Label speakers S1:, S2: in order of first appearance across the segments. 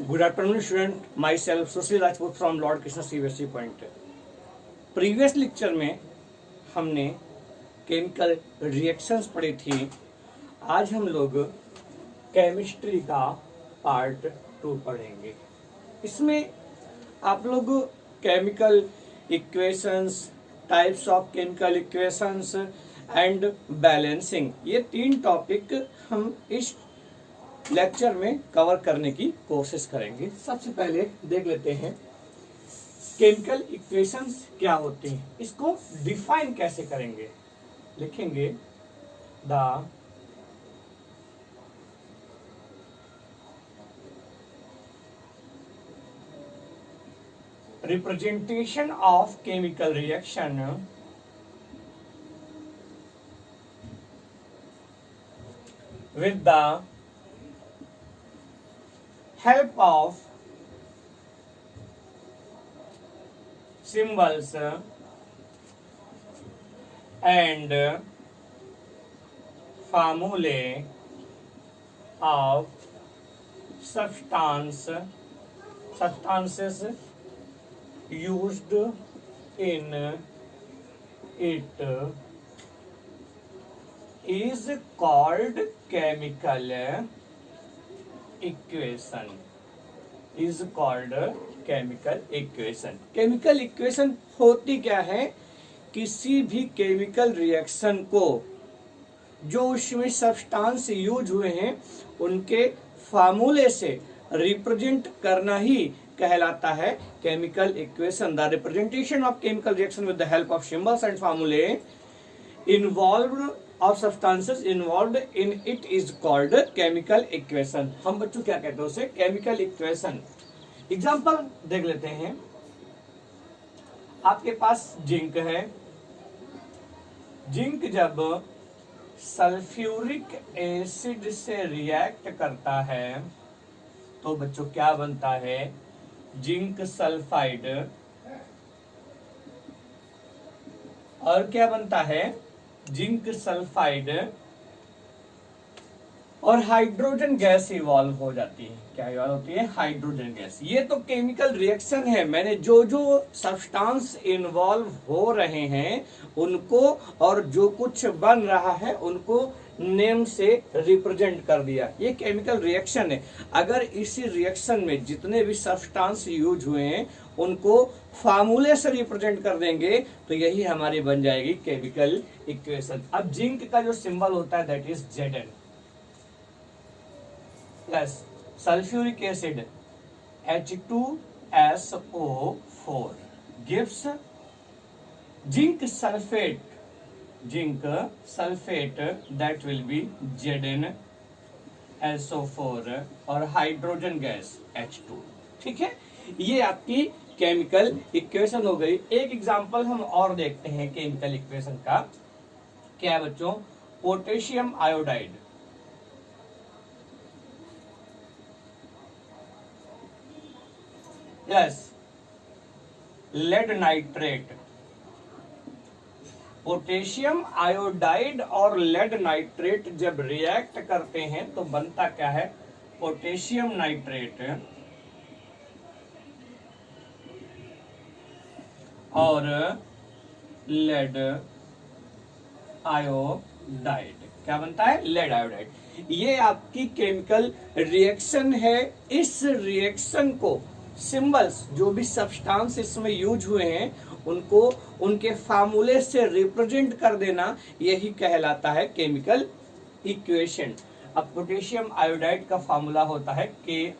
S1: Good afternoon, student. Myself, Sushil Rajput from Lord Krishna CBSE Point. Previous lecture में हमने chemical reactions पढ़ी थी. आज हम लोग केमिस्ट्री का पार्ट 2 पढ़ेंगे. इसमें आप लोग chemical equations, types of chemical equations and balancing, ये 3 टॉपिक हम इस लेक्चर में कवर करने की कोशिश करेंगे. सबसे पहले देख लेते हैं केमिकल इक्वेशंस क्या होते हैं, इसको डिफाइन कैसे करेंगे. लिखेंगे the representation of chemical reaction with the help of symbols and formulae of substances used in it is called chemical equation. Is called chemical equation. Chemical equation होती क्या है? किसी भी केमिकल रिएक्शन को जो उसमें सब्सटेंस यूज हुए हैं उनके फार्मूले से रिप्रेजेंट करना ही कहलाता है chemical equation. The representation of chemical reaction with the help of symbols and फार्मूले involved of substances involved in it is called chemical equation. हम बच्चों क्या कहते हैं उसे? chemical equation. एग्जाम्पल देख लेते हैं. आपके पास जिंक है. जिंक जब सल्फ्यूरिक एसिड से रिएक्ट करता है तो बच्चों क्या बनता है? Zinc sulphide. और क्या बनता है? जिंक सल्फाइड और हाइड्रोजन गैस इवॉल्व हो जाती है. क्या इवॉल्व होती है? Hydrogen gas. ये तो केमिकल रिएक्शन है. मैंने जो जो सब्सटेंस इन्वॉल्व हो रहे हैं उनको और जो कुछ बन रहा है उनको नेम से रिप्रेजेंट कर दिया. ये केमिकल रिएक्शन है. अगर इसी रिएक्शन में जितने भी सब्सटेंस यूज हुए हैं उनको फार्मूले से रिप्रेजेंट कर देंगे तो यही हमारी बन जाएगी केमिकल इक्वेशन. अब जिंक का जो सिंबल होता है that is Zn plus sulphuric acid H2SO4 gives zinc sulphate. Zinc sulphate that will be ZnSO4 और हाइड्रोजन गैस H2. ठीक है, ये आपकी केमिकल इक्वेशन हो गई. एक एग्जांपल हम और देखते हैं केमिकल इक्वेशन का. क्या है बच्चों? Potassium iodide plus lead nitrate. Potassium iodide और लेड नाइट्रेट जब रिएक्ट करते हैं तो बनता क्या है? पोटेशियम नाइट्रेट और लेड आयोडाइड. क्या बनता है? Lead iodide. ये आपकी केमिकल रिएक्शन है. इस रिएक्शन को सिंबल्स, जो भी सब्सटेंस इसमें यूज हुए हैं उनको उनके फार्मूले से रिप्रेजेंट कर देना, यही कहलाता है केमिकल इक्वेशन. अब पोटेशियम आयोडाइड का फार्मूला होता है Ki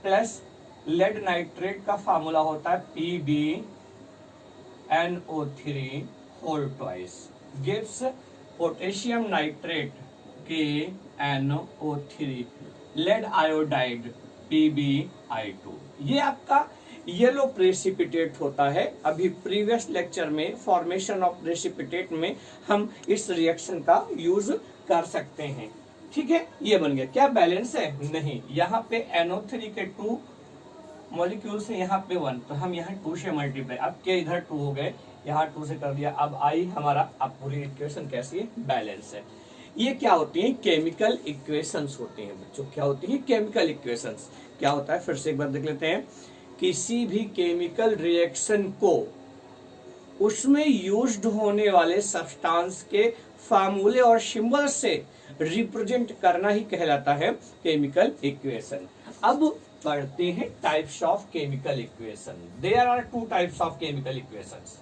S1: प्लस लेड नाइट्रेट का फार्मूला होता है PbNO3 whole twice gives potassium nitrate KNO3 lead iodide PbI2. ये आपका येलो प्रेसिपिटेट होता है. अभी प्रीवियस लेक्चर में फॉर्मेशन ऑफ प्रेसिपिटेट में हम इस रिएक्शन का यूज कर सकते हैं. ठीक है, ये बन गया. क्या बैलेंस है? नहीं. यहाँ पे NO3 के 2 मॉलिक्यूल से यहाँ पे 1, तो हम यहाँ 2 से मल्टीप्लाई. अब के इधर 2 हो गए, यहाँ 2 से कर दिया. अब आई हमारा, अब पूरी इक्वेशन कैसी है? बैलेंस है. ये क्या होती हैं? केमिकल इक्वेशंस होती हैं बच्चों। क्या होती हैं? Chemical equations. क्या होता है, फिर से एक बार देख लेते हैं। किसी भी केमिकल रिएक्शन को उसमें यूज्ड होने वाले सब्सटेंस के फार्मूले और सिंबल से रिप्रेजेंट करना ही कहलाता है केमिकल इक्वेशन। अब पढ़ते हैं types of chemical equation. There are two types of chemical equations.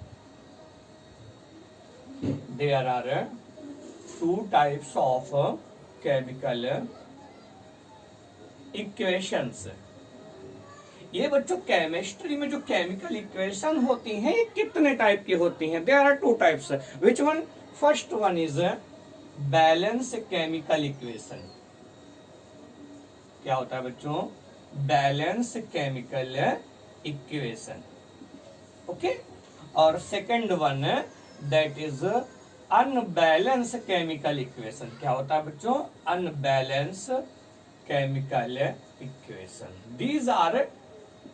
S1: There are two types of chemical equations. ये बच्चों केमिस्ट्री में जो केमिकल इक्वेशन होती हैं ये कितने टाइप की होती हैं? There are two types. Which one? First one is balance chemical equation. क्या होता है बच्चों? Balance chemical equation. ओके। और second one that is unbalance chemical equation. क्या होता है बच्चों? Unbalance chemical equation. These are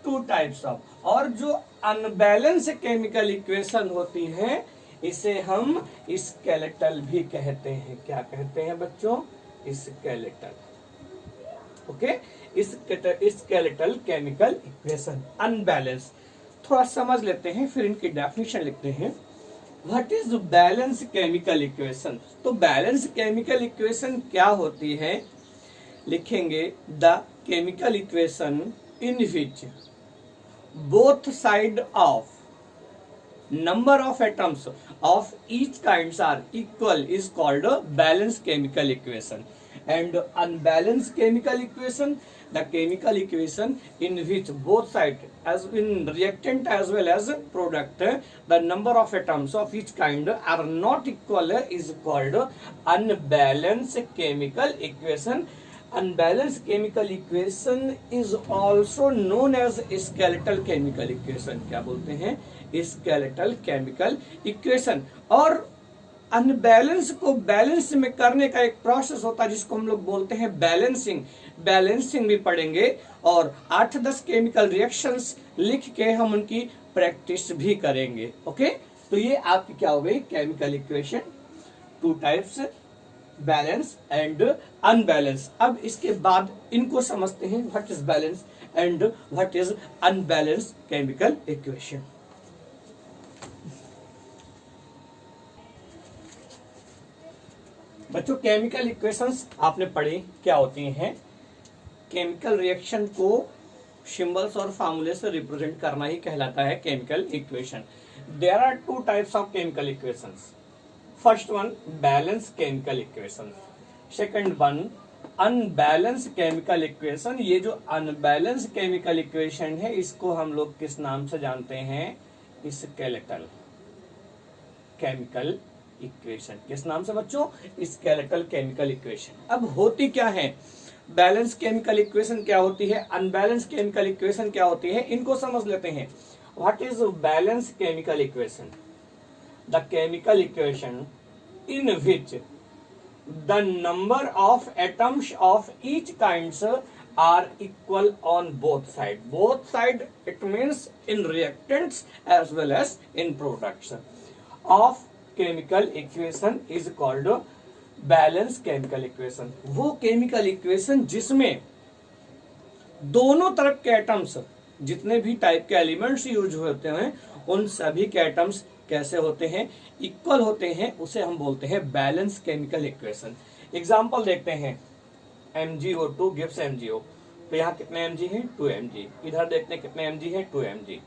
S1: two types of. और जो अनबैलेंस केमिकल इक्वेशन होती हैं इसे हम स्केलेटल भी कहते हैं। क्या कहते हैं बच्चों? Skeletal. Okay. Skeletal chemical equation unbalance. थोड़ा समझ लेते हैं फिर इनकी डेफिनेशन लिखते हैं। What is balance chemical equation? तो बैलेंस केमिकल इक्वेशन क्या होती है? लिखेंगे the chemical equation in which both side of number of atoms of each kinds are equal is called a balanced chemical equation. And unbalanced chemical equation, the chemical equation in which both sides as in reactant as well as product the number of atoms of each kind are not equal is called unbalanced chemical equation. Unbalanced chemical equation is also known as skeletal chemical equation. क्या बोलते हैं? skeletal chemical equation। और unbalance को balance में करने का एक process होता है जिसको हम लोग बोलते हैं बैलेंसिंग। बैलेंसिंग भी पढ़ेंगे और 8-10 केमिकल रिएक्शंस लिख के हम उनकी प्रैक्टिस भी करेंगे। ओके। तो ये आपकी क्या हो गई? Chemical equation. Two types, balance and unbalance. अब इसके बाद इनको समझते हैं। What is balance and what is unbalance chemical equation. बच्चों केमिकल इक्वेशंस आपने पढ़ी क्या होती हैं? केमिकल रिएक्शन को सिंबल्स और फार्मूले से रिप्रेजेंट करना ही कहलाता है chemical equation. There are two types of chemical equations. First one balance chemical equation, second one unbalanced chemical equation। ये जो unbalanced chemical equation है इसको हम लोग किस नाम से जानते हैं? Skeletal chemical equation. किस नाम से बच्चों? Skeletal chemical equation. अब होती क्या है? बैलेंस केमिकल इक्वेशन क्या होती है? अनबैलेंस केमिकल इक्वेशन क्या होती है? इनको समझ लेते हैं। What is balance chemical equation? The chemical equation in which the number of atoms of each kinds are equal on both sides. Both side it means in reactants as well as in products of chemical equation is called balanced chemical equation. वो chemical equation जिसमें दोनों तरफ के atoms, जितने भी type के elements use होते हैं उन सभी के एटम्स कैसे होते हैं? इक्वल होते हैं। उसे हम बोलते हैं बैलेंस केमिकल इक्वेशन। एग्जांपल देखते हैं। MgO2 gives MgO। तो यहाँ कितने Mg हैं? 2 Mg। इधर देखते हैं कितने Mg हैं? 2 Mg।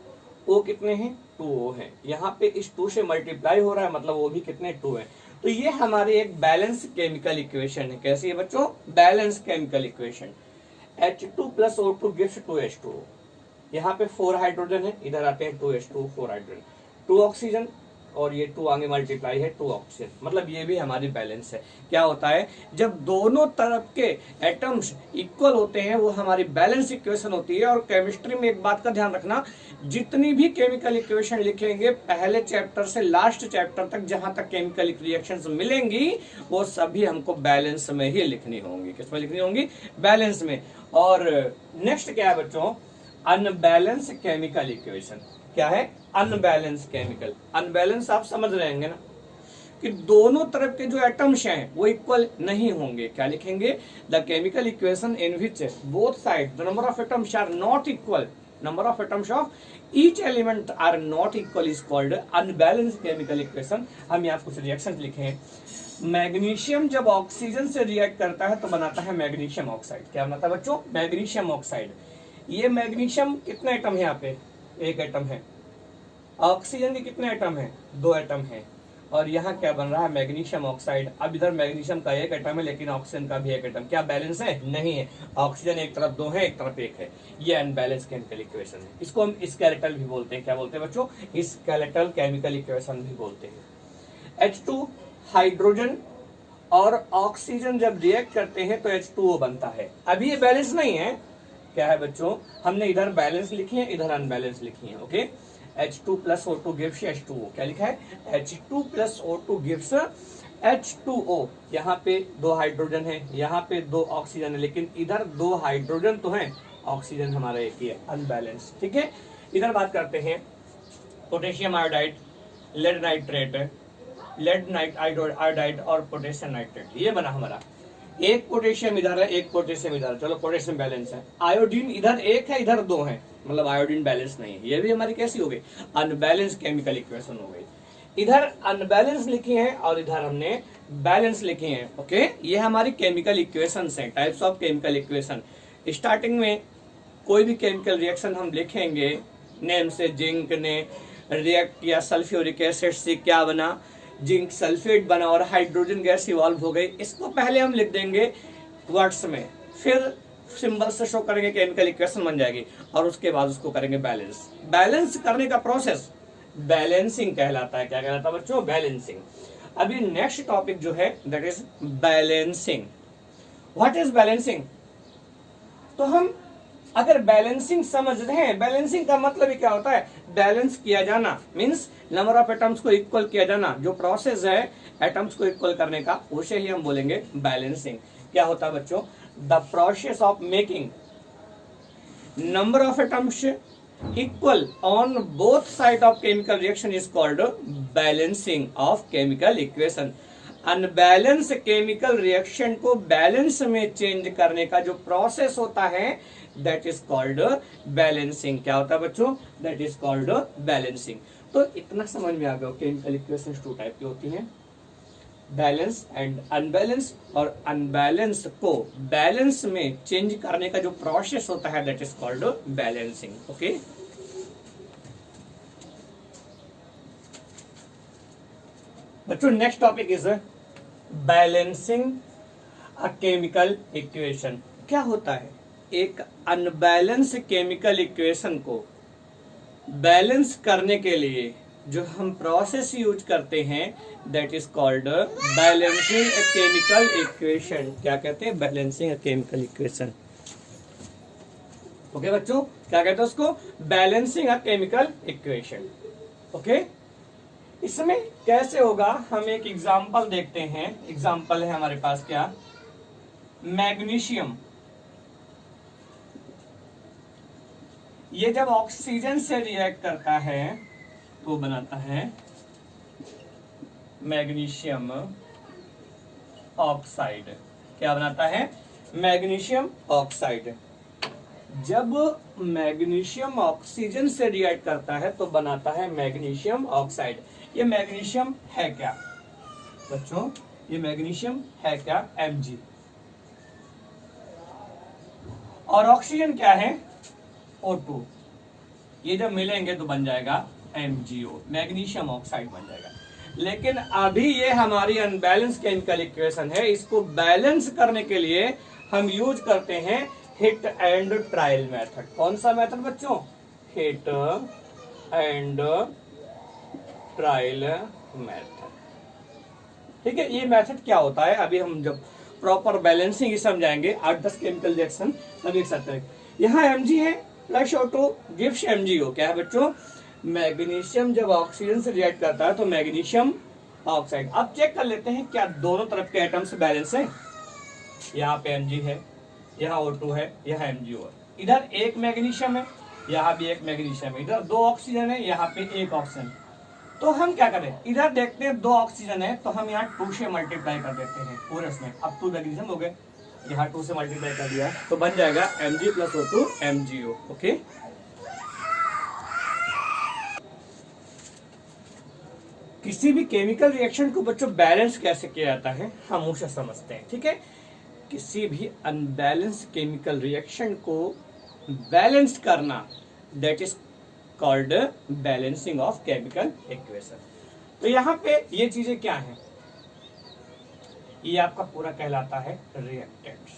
S1: O कितने हैं? 2 O हैं। यहाँ पे इस 2 से मल्टीप्लाई हो रहा है मतलब वो भी कितने? 2 है। तो ये हमारे एक बैलेंस केमिकल इक्वेशन है। कैसी है बच्चों? Balance chemical equation. H2 + O2 gives 2H2O। यहाँ पे 4 हाइड्रोजन है, इधर आते हैं 2H2 4 हाइड्रोजन, 2 ऑक्सीजन और ये 2 आगे मल्टीप्लाई है 2 ऑक्सीजन। मतलब ये भी हमारी बैलेंस है। क्या होता है? जब दोनों तरफ के एटम्स इक्वल होते हैं वो हमारी बैलेंस इक्वेशन होती है। और केमिस्ट्री में एक बात का ध्यान रखना, जितनी भी केमिकल इक्वेशन लिखेंगे पहले चैप्टर से लास्ट चैप्टर तक जहां तक केमिकल रिएक्शंस मिलेंगी वो सभी हमको बैलेंस में ही लिखनी होंगी। किसमें लिखनी होंगी? बैलेंस में। और नेक्स्ट क्या है बच्चों? Unbalance chemical equation. क्या है? Unbalance chemical. अनबैलेंस आप समझ रहे होंगे ना? कि दोनों तरफ के जो एटम्स हैं वो इक्वल नहीं होंगे। क्या लिखेंगे? The chemical equation in which both side the number of atoms are not equal, number of atoms of each element are not equal is called unbalanced chemical equation. हम यहाँ कुछ रिएक्शन लिखे हैं। मैग्नीशियम जब ऑक्सीजन से react करता है तो बनाता है मैग्नीशियम ऑक्साइड। क्या बनाता है बच्चों? Magnesium oxide. ये मैग्नीशियम कितने एटम है? यहाँ पे एक एटम है। ऑक्सीजन के कितने एटम है? 2 एटम है। और यहाँ क्या बन रहा है? Magnesium oxide. अब इधर मैग्नीशियम का 1 एटम है लेकिन ऑक्सीजन का भी 1 एटम। क्या बैलेंस है? नहीं है। ऑक्सीजन एक तरफ 2 है, एक तरफ 1 है। ये अनबैलेंस केमिकल इक्वेशन है। इसको हम स्केलेटल भी बोलते हैं। क्या बोलते हैं बच्चों? स्केलेटल केमिकल इक्वेशन भी बोलते हैं। H2 हाइड्रोजन और ऑक्सीजन जब रिएक्ट करते हैं तो H2O बनता है। अभी ये बैलेंस नहीं है। क्या है बच्चों? हमने इधर बैलेंस लिखी है, इधर अनबैलेंस लिखी है। Okay, H2 plus O2 gives H2O। क्या लिखा है? H2 plus O2 gives H2O। यहाँ पे 2 हाइड्रोजन है, यहाँ पे 2 ऑक्सीजन है, लेकिन इधर 2 हाइड्रोजन तो है, ऑक्सीजन हमारा एक ही है, अनबैलेंस। ठीक है, इधर बात करते हैं potassium iodide, lead nitrate, lead iodide और पोटेशियम नाइट्रेट। ये बना हमारा। एक पोटेशियम इधर है, एक पोटेशियम इधर है। चलो पोटेशियम बैलेंस है। आयोडीन इधर 1 है, इधर 2 है, मतलब आयोडीन बैलेंस नहीं है। ये भी हमारी कैसी हो गई? अनबैलेंस केमिकल इक्वेशन हो गई। इधर अनबैलेंस लिखी है और इधर हमने बैलेंस लिखी है। ओके, ये हमारी केमिकल इक्वेशंस हैं, types of chemical equation. Starting में कोई भी केमिकल रिएक्शन हम लिखेंगे, नेम से जिंक ने रिएक्ट किया सल्फ्यूरिक एसिड से, क्या बना? जिंक सल्फेट बना और हाइड्रोजन गैस इवॉल्व हो गई। इसको पहले हम लिख देंगे वर्ड्स में, फिर सिंबल से शो करेंगे, केमिकल इक्वेशन बन जाएगी, और उसके बाद उसको करेंगे बैलेंस। बैलेंस करने का प्रोसेस बैलेंसिंग कहलाता है। क्या कहलाता है बच्चों? बैलेंसिंग। अभी नेक्स्ट टॉपिक जो है that is balancing. What is balancing? तो हम अगर बैलेंसिंग समझ रहे हैं, बैलेंसिंग का मतलब ही क्या होता है? बैलेंस किया जाना, मीन्स नंबर ऑफ एटम्स को इक्वल किया जाना। जो प्रोसेस है एटम्स को इक्वल करने का, उसे ही हम बोलेंगे बैलेंसिंग। क्या होता है बच्चों? The process of making number of atoms equal on both side of chemical reaction is called balancing of chemical equation. Unbalance chemical reaction को बैलेंस में चेंज करने का जो प्रोसेस होता है दैट इज कॉल्ड बैलेंसिंग। क्या होता है बच्चों? That is called balancing. तो इतना समझ में आ गया, केमिकल इक्वेशंस 2 टाइप की होती हैं, बैलेंस एंड अनबैलेंस। और अनबैलेंस को बैलेंस में चेंज करने का जो प्रोसेस होता है that is called balancing. Okay, बच्चों next topic is balancing a chemical equation. क्या होता है? एक अनबैलेंस केमिकल इक्वेशन को बैलेंस करने के लिए जो हम प्रोसेस यूज करते हैं that is called balancing a chemical equation. क्या कहते हैं? Balancing a chemical equation. Okay बच्चों, क्या कहते हैं उसको? Balancing a chemical equation. Okay, इसमें कैसे होगा? हम एक एग्जांपल देखते हैं। एग्जांपल है हमारे पास क्या? मैग्नीशियम। ये जब ऑक्सीजन से रिएक्ट करता है तो बनाता है मैग्नीशियम ऑक्साइड। क्या बनाता है? Magnesium oxide. जब मैग्नीशियम ऑक्सीजन से रिएक्ट करता है तो बनाता है मैग्नीशियम ऑक्साइड। ये मैग्नीशियम है क्या बच्चों? ये मैग्नीशियम है क्या? Mg। और ऑक्सीजन क्या है? O2। ये जब मिलेंगे तो बन जाएगा MgO, मैग्नीशियम ऑक्साइड बन जाएगा। लेकिन अभी ये हमारी अनबैलेंस केमिकल इक्वेशन है। इसको बैलेंस करने के लिए हम यूज करते हैं हिट एंड ट्रायल मेथड। कौन सा मेथड बच्चों? Hit and trial method. ठीक है, ये मेथड क्या होता है अभी हम जब प्रॉपर बैलेंसिंग ही समझाएंगे 8-10 केमिकल रिएक्शन तब देख सकते हैं। यहाँ Mg है प्लस O2 गिव्स MgO। क्या है बच्चों? मैग्नीशियम जब ऑक्सीजन से रिएक्ट करता है तो मैग्नीशियम ऑक्साइड। अब चेक कर लेते हैं क्या दोनों तरफ के एटम्स बैलेंस है। यहाँ पे Mg है, यहाँ O2 है, यहाँ MgO है। इधर एक मैग्नीशियम है, यहाँ भी एक मैग्नीशियम है। इधर 2 ऑक्सीजन है, यहाँ पे 1 ऑक्सीजन। तो हम क्या करें, इधर देखते हैं 2 ऑक्सीजन है तो हम यहाँ 2 से मल्टीप्लाई कर देते हैं पूरे में। अब 2 मैग्नीशियम हो गए, यहाँ 2 से मल्टीप्लाई कर दिया तो बन जाएगा Mg + O2 MgO। ओके, किसी भी केमिकल रिएक्शन को बच्चों बैलेंस कैसे किया जाता है हम उसे समझते हैं। ठीक है, किसी भी अनबैलेंस केमिकल रिएक्शन को बैलेंस करना, that is called balancing of chemical equation. तो यहाँ पे ये चीजें क्या हैं, ये आपका पूरा कहलाता है रिएक्टेंट्स,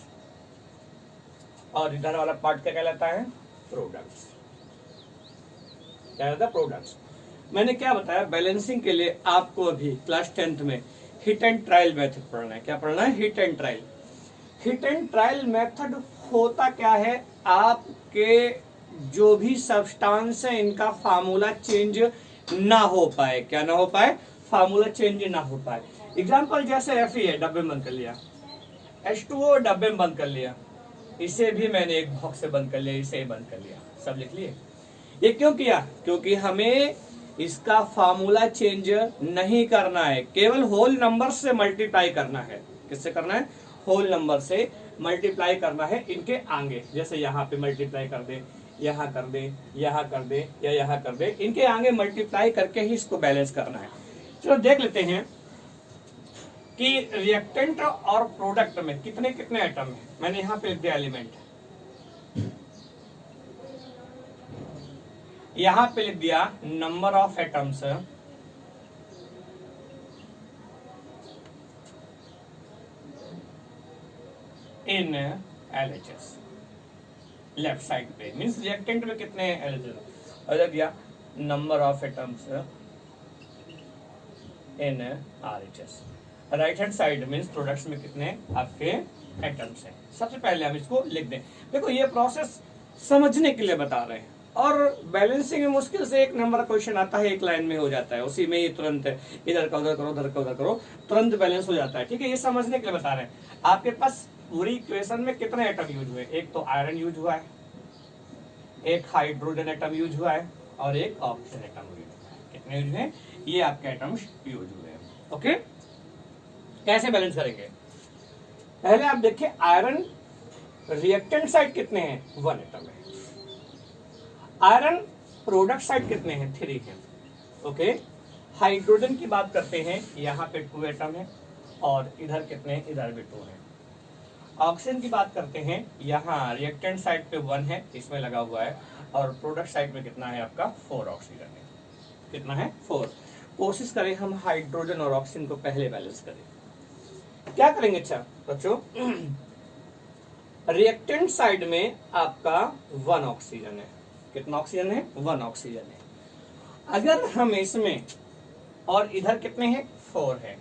S1: और इधर वाला पार्ट क्या कहलाता है, प्रोडक्ट्स। क्या कहलाता है, प्रोडक्ट्स। मैंने क्या बताया, बैलेंसिंग के लिए आपको अभी क्लास 10th में हिट एंड ट्रायल मेथड पढ़ना है। क्या पढ़ना है, hit and trial. Hit and trial method होता क्या है, आपके जो भी सब्सटेंस है इनका फार्मूला चेंज ना हो पाए। क्या ना हो पाए, फार्मूला चेंज ना हो पाए। एग्जांपल जैसे Fe है, डब्बे में बंद कर लिया, H2O डब्बे में बंद कर लिया, इसे भी मैंने एक बॉक्स से बंद कर लिया, इसे बंद कर लिया, सब लिख लिए। ये क्यों किया, क्योंकि हमें इसका फार्मूला चेंज नहीं करना है, केवल होल नंबर से मल्टीप्लाई करना है। किससे करना है, होल नंबर से मल्टीप्लाई करना है इनके आगे। जैसे यहाँ पे मल्टीप्लाई कर दे, यहाँ कर दे, यहाँ कर दे, या यहाँ कर दे, इनके आगे मल्टीप्लाई करके ही इसको बैलेंस करना है। चलो देख लेते हैं कि रिएक्टेंट और प्रोडक्ट में कितने कितने एटम है। मैंने यहाँ पे लिख दिया एलिमेंट, यहाँ पे लिख दिया number of atoms in LHS। Left side पे मींस रिएक्टेंट में कितने LHS, और लग गया number of atoms in RHS। Right hand side means products में कितने आपके एटम्स हैं। सबसे पहले हम इसको लिख दें। देखो ये प्रोसेस समझने के लिए बता रहे हैं, और बैलेंसिंग में मुश्किल से एक नंबर क्वेश्चन आता है, एक लाइन में हो जाता है, उसी में ही तुरंत इधर का उधर करो, उधर का उधर करो, तुरंत बैलेंस हो जाता है। ठीक है, ये समझने के लिए बता रहे हैं। आपके पास पूरी इक्वेशन में कितने एटम यूज हुए, एक तो आयरन यूज हुआ है, एक हाइड्रोजन एटम यूज हुआ है, और एक ऑक्सीजन एटम यूज हुआ है। कितने यूज हुए, ये आपके एटम्स यूज हुए हैं। ओके, कैसे बैलेंस करेंगे, पहले आप देखिए आयरन रिएक्टेंट साइड कितने हैं, 1 एटम है। आयरन प्रोडक्ट साइड कितने हैं, 3 हैं। ओके, हाइड्रोजन की बात करते हैं, यहाँ पे 2 एटम है, और इधर कितने, इधर भी 2 है। ऑक्सीजन की बात करते हैं, यहाँ रिएक्टेंट साइड पे 1 है, इसमें लगा हुआ है, और प्रोडक्ट साइड में कितना है आपका, 4 ऑक्सीजन है। कितना है, 4। कोशिश करें हम हाइड्रोजन और ऑक्सीजन को पहले बैलेंस करें। क्या करेंगे, अच्छा बच्चों, रिएक्टेंट साइड में आपका 1 ऑक्सीजन है। कितना ऑक्सीजन है, 1 ऑक्सीजन है। अगर हम इसमें, और इधर कितने हैं, 4 है,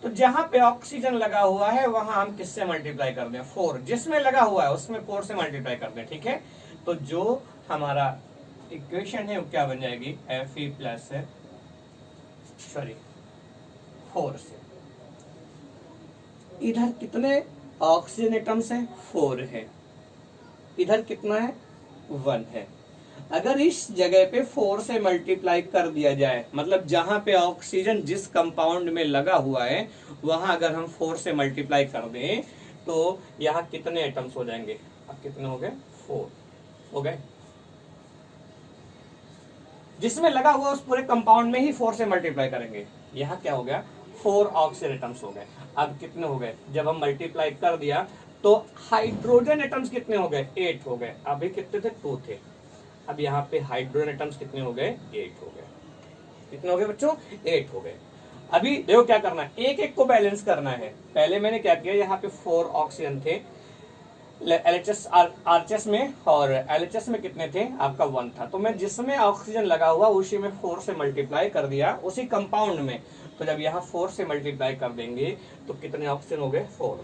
S1: तो जहां पे ऑक्सीजन लगा हुआ है वहां हम किससे मल्टीप्लाई कर दें, 4। जिसमें लगा हुआ है उसमें 4 से मल्टीप्लाई कर दें। ठीक है, तो जो हमारा इक्वेशन है वो क्या बन जाएगी, Fe प्लस 4 से। इधर कितने ऑक्सीजन एटम्स हैं, 4 है, इधर कितना है, 1 है। अगर इस जगह पे 4 से मल्टीप्लाई कर दिया जाए, मतलब जहां पे ऑक्सीजन जिस कंपाउंड में लगा हुआ है वहां अगर हम 4 से मल्टीप्लाई कर दें तो यहाँ कितने एटम्स हो जाएंगे, अब कितने हो गए, 4 हो गए। जिसमें लगा हुआ उस पूरे कंपाउंड में ही 4 से मल्टीप्लाई करेंगे, यहाँ क्या हो गया, 4 ऑक्सीजन एटम्स हो गए। अब कितने हो गए, जब हम मल्टीप्लाई कर दिया तो हाइड्रोजन एटम्स कितने हो गए, 8 हो गए। अभी कितने थे, 2 थे। अब यहाँ पे हाइड्रोजन एटम्स कितने हो गए, 8 हो गए। कितने हो गए बच्चों, 8 हो गए। अभी देखो क्या करना है, एक एक को बैलेंस करना है। पहले मैंने क्या किया, यहाँ पे 4 ऑक्सीजन थे LHS RHS में, और LHS में कितने थे, आपका 1 था। तो मैं जिसमें ऑक्सीजन लगा हुआ उसी में 4 से मल्टीप्लाई कर दिया, उसी कंपाउंड में। तो जब यहाँ 4 से मल्टीप्लाई कर देंगे तो कितने ऑक्सीजन हो गए, 4।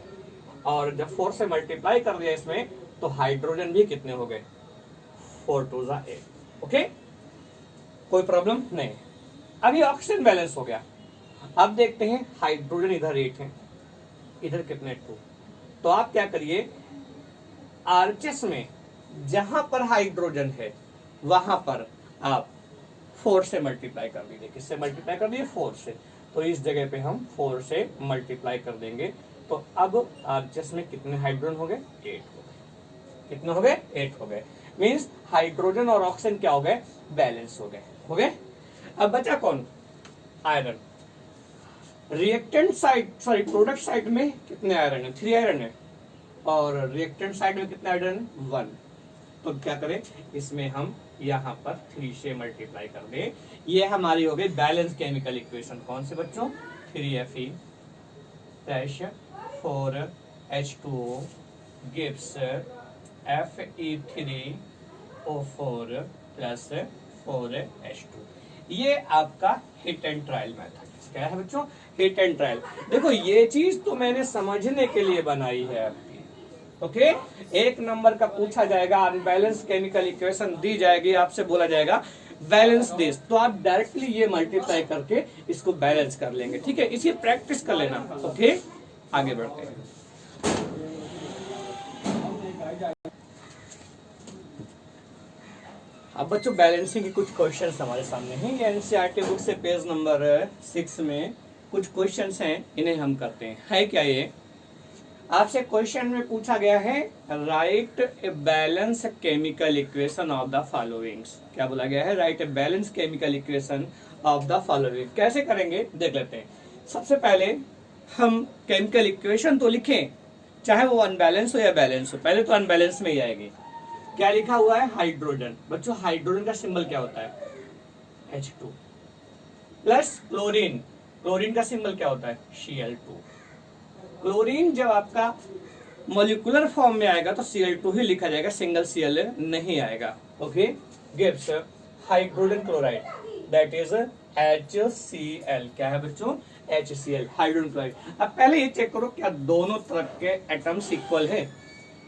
S1: और जब 4 से मल्टीप्लाई कर दिया इसमें तो हाइड्रोजन भी कितने हो गए, 4 2 8। ओके, कोई प्रॉब्लम नहीं। अभी ऑक्सीजन बैलेंस हो गया। अब देखते हैं हाइड्रोजन इधर 8 है, इधर कितने, 2। तो आप क्या करिए, RHS में जहां पर हाइड्रोजन है वहां पर आप 4 से मल्टीप्लाई कर दीजिए। किससे मल्टीप्लाई कर दिए? 4 से। तो इस जगह पे हम 4 से मल्टीप्लाई कर देंगे। तो अब आरएचएस में कितने हाइड्रोजन हो गए? 8 हो गए। कितने हो गए? 8 हो गए। मीन्स हाइड्रोजन और ऑक्सीजन क्या हो गए? बैलेंस हो गए। हो गए। अब बचा कौन? Iron. Reactant side sorry product side में कितने आयरन है? 3 आयरन है। और रिएक्टेंट साइड में कितने आयरन है? 1। तो क्या करें? इसमें हम यहाँ पर 3 से मल्टीप्लाई कर दें। ये हमारी हो गई बैलेंस केमिकल इक्वेशन। कौन से बच्चों? 3Fe plus 4H2O gives Fe3O4 plus 4H2। ये आपका हिट एंड ट्रायल मेथड क्या है बच्चों? Hit and trial. देखो ये चीज तो मैंने समझने के लिए बनाई है आपकी। ओके, 1 नंबर का पूछा जाएगा, अनबैलेंस केमिकल इक्वेशन दी जाएगी, आपसे बोला जाएगा बैलेंस दिस, तो आप डायरेक्टली ये मल्टीप्लाई करके इसको बैलेंस कर लेंगे। ठीक है, इसी प्रैक्टिस कर लेना। ओके, आगे बढ़ते हैं। अब बच्चों बैलेंसिंग के कुछ क्वेश्चंस हमारे सामने हैं। ये एनसीईआरटी बुक से पेज नंबर 6 में कुछ क्वेश्चंस हैं, इन्हें हम करते हैं। है क्या ये? आपसे क्वेश्चन में पूछा गया है right a balance chemical equation of the followings. क्या बोला गया है? Right a balance chemical equation of the following. कैसे करेंगे देख लेते हैं। सबसे पहले हम केमिकल इक्वेशन तो लिखें, चाहे वो अनबैलेंस हो या बैलेंस हो। पहले तो अनबैलेंस में ही आएगी। क्या लिखा हुआ है? हाइड्रोजन। बच्चों हाइड्रोजन का सिंबल क्या होता है? H2 plus chlorine. क्लोरीन का सिंबल क्या होता है? Cl2। क्लोरीन जब आपका मॉलिक्यूलर फॉर्म में आएगा तो Cl2 ही लिखा जाएगा, सिंगल Cl नहीं आएगा। Okay, gives hydrogen chloride that is HCl। क्या है बच्चों? HCl, hydrogen chloride. अब पहले ये चेक करो क्या दोनों तरफ के एटम्स इक्वल है?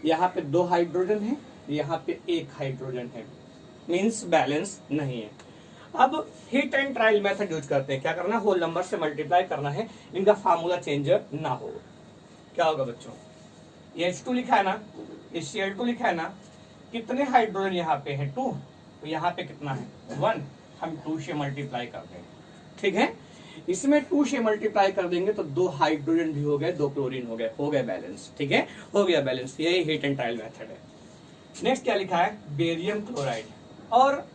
S1: यहाँ पे 2 हाइड्रोजन है, यहाँ पे 1 हाइड्रोजन है, मींस बैलेंस नहीं है। अब hit and trial method use करते हैं। क्या करना? होल नंबर से मल्टीप्लाई करना है, इनका फार्मूला चेंज ना हो। क्या होगा बच्चों? ये H2 लिखा है ना, ये Cl2 लिखा है ना, कितने हाइड्रोजन यहाँ पे है? 2। तो यहाँ पे कितना है? 1। हम 2 से मल्टीप्लाई करते हैं। ठीक है, इसमें 2 से मल्टीप्लाई कर देंगे तो 2 हाइड्रोजन भी हो गए, 2 क्लोरीन हो गए बैलेंस। ठीक है, हो गया बैलेंस। यही हिट एंड ट्रायल मेथड है। नेक्स्ट क्या लिखा है? बेरियम क्लोराइड और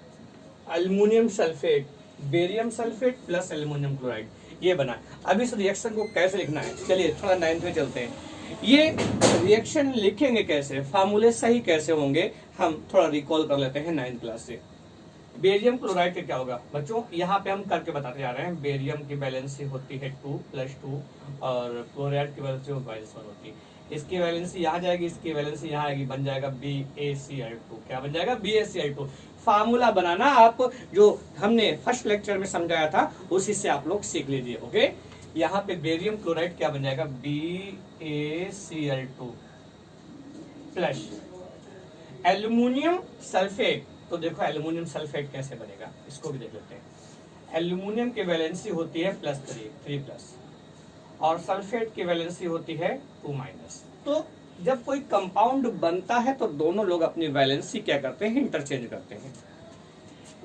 S1: aluminium sulphate. Barium sulphate plus aluminium chloride ये बना। अब इस रिएक्शन को कैसे लिखना है? चलिए थोड़ा 9th में चलते हैं। ये रिएक्शन लिखेंगे कैसे, फार्मूले सही कैसे होंगे, हम थोड़ा रिकॉल कर लेते हैं 9th क्लास से। बेरियम क्लोराइड का क्या होगा बच्चों? यहाँ पे हम करके बताते जा रहे हैं। बेरियम की वैलेंसी होती है 2 + 2 और क्लोराइड की वैलेंसी -1 होती है। इसकी वैलेंसी यहाँ जाएगी, इसकी वैलेंसी यहाँ आएगी, बन जाएगा BaCl2। क्या बन जाएगा? BaCl2। फार्मूला बनाना आप जो हमने फर्स्ट लेक्चर में समझाया था उसी से आप लोग सीख लीजिए। ओके, यहाँ पे बेरियम क्लोराइड क्या बन जाएगा? BaCl2 plus aluminium sulphate. तो देखो एल्युमिनियम सल्फेट कैसे बनेगा, इसको भी देख लेते हैं। एल्युमिनियम की वैलेंसी होती है +3 और सल्फेट की वैलेंसी होती है 2-। तो जब कोई कंपाउंड बनता है तो दोनों लोग अपनी वैलेंसी क्या करते हैं? इंटरचेंज करते हैं।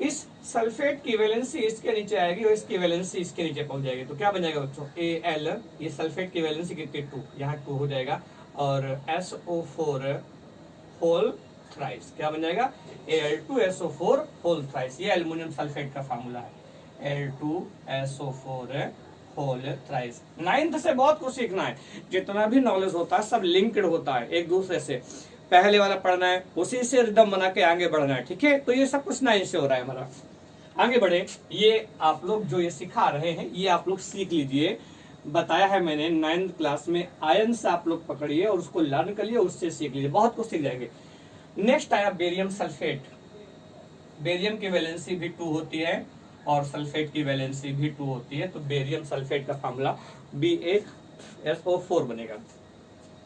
S1: इस सल्फेट की वैलेंसी इसके नीचे आएगी और इसकी वैलेंसी इसके नीचे पहुंच जाएगी। तो क्या बन जाएगा बच्चों? Al, ये सल्फेट की वैलेंसी कितनी? 2, यहाँ 2 हो जाएगा और SO4 होल थ्राइस। क्या बन जाएगा? Al2SO4 whole thrice. ये एल्युमिनियम सल्फेट का फार्मूला है, Al2SO4 होल थ्राइस। 9th से बहुत कुछ सीखना है। जितना भी नॉलेज होता है सब लिंक्ड होता है एक दूसरे से। पहले वाला पढ़ना है, उसी से रिदम बना के आगे बढ़ना है। ठीक है, तो ये सब कुछ 9 से हो रहा है हमारा। आगे बढ़े। ये आप लोग जो ये सिखा रहे हैं ये आप लोग सीख लीजिए। बताया है मैंने 9th क्लास में, आयन से आप लोग पकड़िए और उसको लर्न करिए, उससे सीख लीजिए, बहुत कुछ सीख जाएंगे। नेक्स्ट आया बेरियम सल्फेट। बेरियम की वैलेंसी भी 2 होती है और सल्फेट की वैलेंसी भी 2 होती है। तो बेरियम सल्फेट का फार्मूला BaSO4 बनेगा।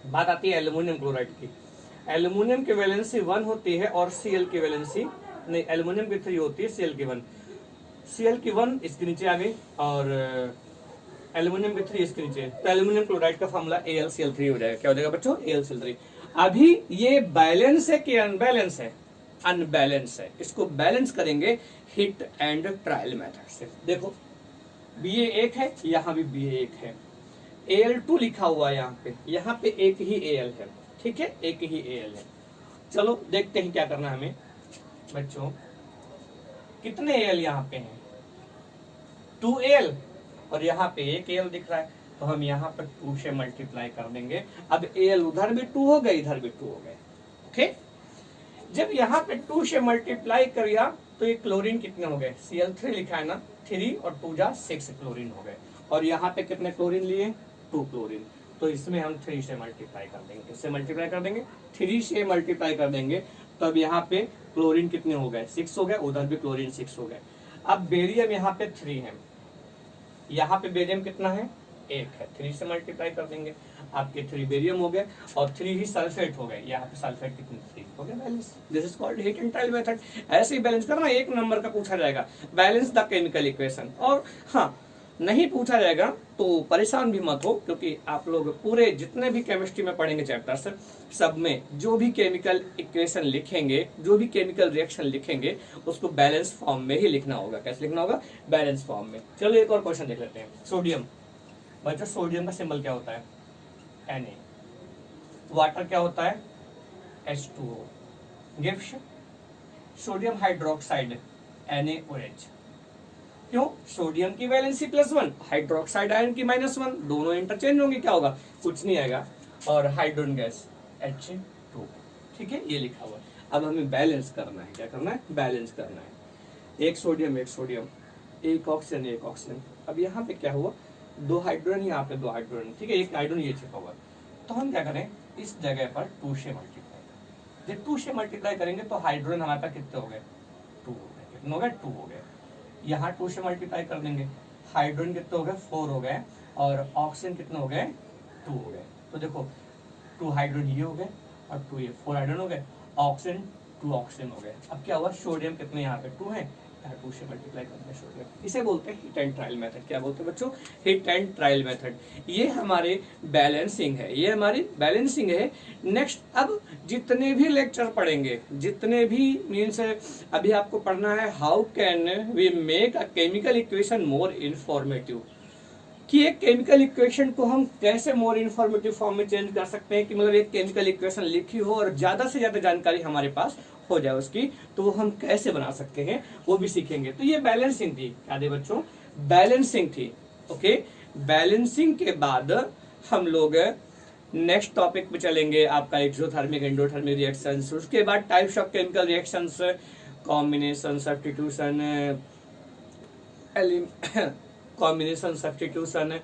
S1: बात आती है एल्युमिनियम क्लोराइड की। एल्युमिनियम की वैलेंसी 1 होती है और Cl की वैलेंसी नहीं, एल्युमिनियम की 3 होती है, Cl की 1। Cl की 1 इसके नीचे आ गई और एल्युमिनियम की 3 इसके नीचे। तो एल्युमिनियम क्लोराइड का फार्मूला AlCl3 हो जाएगा। क्या हो जाएगा बच्चों? AlCl3। अभी ये बैलेंस है कि अनबैलेंस है? अनबैलेंस है, इसको बैलेंस करेंगे हिट एंड ट्रायल मेथड से। देखो BA1 है, यहाँ भी BA1 है, AL2 लिखा हुआ है यहाँ पे एक ही AL है, ठीक है, एक ही AL है। चलो देखते हैं क्या करना है हमें बच्चों। कितने AL यहाँ पे हैं? 2AL, और यहाँ पे एक AL दिख रहा है, तो हम यहाँ पर 2 से मल्टीप्लाई कर देंगे। अब AL उधर भी 2 हो गए, इधर भी 2 हो गए, ओके। जब यहाँ पे 2 से मल्टीप्लाई करिया तो ये क्लोरीन कितने हो गए? Cl3 लिखा है ना, 3 और 2 जा 6 क्लोरीन हो गए। और यहाँ पे कितने क्लोरीन लिए? 2 क्लोरीन। तो इसमें हम 3 से मल्टीप्लाई कर देंगे। किससे मल्टीप्लाई कर देंगे? 3 से मल्टीप्लाई कर देंगे। तो अब यहाँ पे क्लोरीन कितने हो गए? 6 हो गए, उधर भी क्लोरीन 6 हो गए। अब बेरियम यहाँ पे 3 है, यहाँ पे बेरियम कितना है? 1 है, 3 से मल्टीप्लाई कर देंगे, आपके 3 बेरियम हो गए और 3 ही सल्फेट हो गए। यहाँ पे सल्फेट कितने? 3 हो गए। Balance. This is called hit and trial method. ऐसे ही बैलेंस करना, 1 नंबर का पूछा जाएगा, बैलेंस द केमिकल इक्वेशन। और हाँ, नहीं पूछा जाएगा तो परेशान भी मत हो, क्योंकि आप लोग पूरे जितने भी केमिस्ट्री में पढ़ेंगे चैप्टर्स, सब में जो भी केमिकल इक्वेशन लिखेंगे, जो भी केमिकल रिएक्शन लिखेंगे, उसको बैलेंस फॉर्म में ही लिखना होगा। कैसे लिखना होगा? बैलेंस फॉर्म में। चलो एक और क्वेश्चन देख लेते हैं। सोडियम, बच्चों सोडियम का सिंबल क्या होता है? Na। वाटर क्या होता है? H2O। Gives sodium hydroxide NaOH। क्यों? सोडियम की वैलेंसी +1, हाइड्रोक्साइड आयन की -1, दोनों इंटरचेंज होंगे, क्या होगा? कुछ नहीं आएगा। और हाइड्रोजन गैस H2। ठीक है, ये लिखा हुआ है। अब हमें बैलेंस करना है। क्या करना है? बैलेंस करना है। एक सोडियम, एक सोडियम, एक ऑक्सीजन, एक ऑक्सीजन। अब यहाँ पे क्या हुआ? 2 हाइड्रोजन, यहाँ पे 2 हाइड्रोजन, ठीक है, एक हाइड्रोजन ये छिपा हुआ। तो हम क्या करें? इस जगह पर 2 से मल्टीप्लाई करें। जब 2 से मल्टीप्लाई करेंगे तो हाइड्रोजन हमारे पास कितने हो गए? 2 हो गए। कितने हो गए? 2 हो गए। यहाँ 2 से मल्टीप्लाई कर देंगे, हाइड्रोजन कितने हो गए? 4 हो गए। और ऑक्सीजन कितने हो गए? 2 हो गए। तो देखो 2 हाइड्रोजन ये हो गए और 2 ये, 4 हाइड्रोजन हो गए, ऑक्सीजन 2 ऑक्सीजन हो गए। अब क्या हुआ? सोडियम कितने यहाँ पे? 2 है, 2 से मल्टीप्लाई करते हैं सोडियम। इसे बोलते हैं हिट एंड ट्रायल मेथड। क्या बोलते हैं बच्चों? Hit and trial method. ये हमारे बैलेंसिंग है, ये हमारी बैलेंसिंग है। नेक्स्ट, अब जितने भी लेक्चर पढ़ेंगे, जितने भी मीन्स अभी आपको पढ़ना है, how can we make a chemical equation more informative, कि एक केमिकल इक्वेशन को हम कैसे मोर इन्फॉर्मेटिव फॉर्म में चेंज कर सकते हैं, कि मतलब एक केमिकल इक्वेशन लिखी हो और ज्यादा से ज्यादा जानकारी हमारे पास हो जाए उसकी, तो वो हम कैसे बना सकते हैं वो भी सीखेंगे। तो ये बैलेंसिंग थी। क्या थी बच्चों? बैलेंसिंग थी। ओके, बैलेंसिंग के बाद हम लोग नेक्स्ट टॉपिक पे चलेंगे, आपका एक्सोथर्मिक एंडोथर्मिक रिएक्शंस, उसके बाद types of chemical reactions, combination, substitution, combination, substitution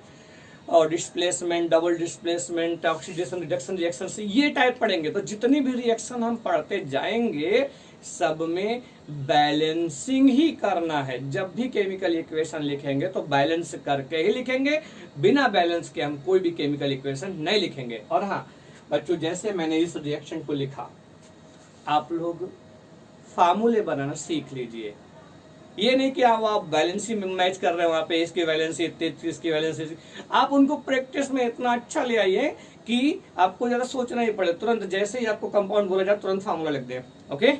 S1: और displacement, double displacement, oxidation, reduction reaction से ये टाइप पढ़ेंगे। तो जितनी भी रिएक्शन हम पढ़ते जाएंगे, सब में बैलेंसिंग ही करना है। जब भी केमिकल इक्वेशन लिखेंगे तो बैलेंस करके ही लिखेंगे, बिना बैलेंस के हम कोई भी केमिकल इक्वेशन नहीं लिखेंगे। और हाँ बच्चों, जैसे मैंने इस रिएक्शन को लिखा, आप लोग फार्मूले बनाना सीख लीजिए। ये नहीं कि आप बैलेंसी में मैच कर रहे हो, वहां पे इसकी बैलेंसी इतनी, इसकी बैलेंसी, आप उनको प्रैक्टिस में इतना अच्छा ले आइए कि आपको ज्यादा सोचना ही पड़े। तुरंत जैसे ही आपको कंपाउंड बोला जाए तुरंत फार्मूला लिख दे। ओके।